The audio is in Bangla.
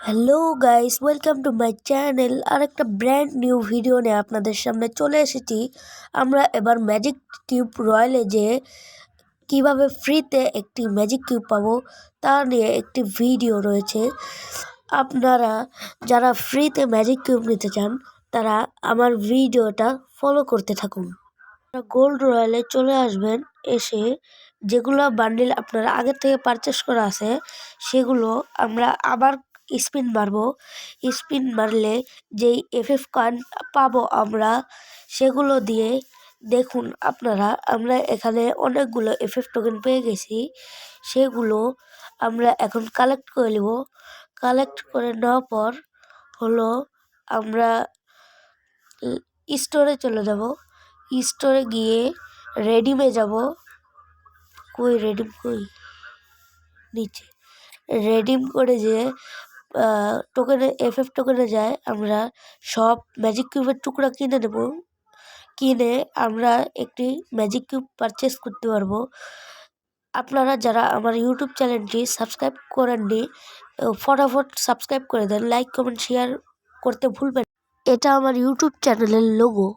Hello guys, welcome to my channel. আর একটা ব্র্যান্ড নিউ ভিডিও নিয়ে আপনাদের সামনে চলে এসেছি। আমরা এবার ম্যাজিক কিউব রয়্যালে যে কিভাবে ফ্রিতে একটি ম্যাজিক কিউব পাবো তা নিয়ে একটি ভিডিও রয়েছে। আপনারা যারা ফ্রিতে ম্যাজিক কিউব নিতে চান তারা আমার ভিডিওটা ফলো করতে থাকুন। গোল্ড রয়্যালে চলে আসবেন, এসে যেগুলো বান্ডিল আপনারা আগের থেকে পারচেস করা আছে সেগুলো আমরা আবার স্পিন মারবো। স্পিন মারলে যেই এফএফ কয়েন পাবো আমরা সেগুলো দিয়ে দেখুন আপনারা, আমরা এখানে অনেকগুলো এফএফ টোকেন পেয়ে গেছি। সেগুলো আমরা এখন কালেক্ট করে নেব। কালেক্ট করে নেওয়ার পর হলো আমরা স্টোরে চলে যাব। স্টোরে গিয়ে রেডিমে যাব। কই রেডিম, কই নিচে রেডিম করে যে টোকেনে এফএফ টোকেনে যায় আমরা সব ম্যাজিক কিউবের টুকরা কিনে নেব। কিনে আমরা একটি ম্যাজিক কিউব পারচেস করতে পারবো। আপনারা যারা আমার ইউটিউব চ্যানেলটি সাবস্ক্রাইব করেননি ফটাফট সাবস্ক্রাইব করে দেন, লাইক কমেন্ট শেয়ার করতে ভুলবেন। এটা আমার ইউটিউব চ্যানেলের লোগো।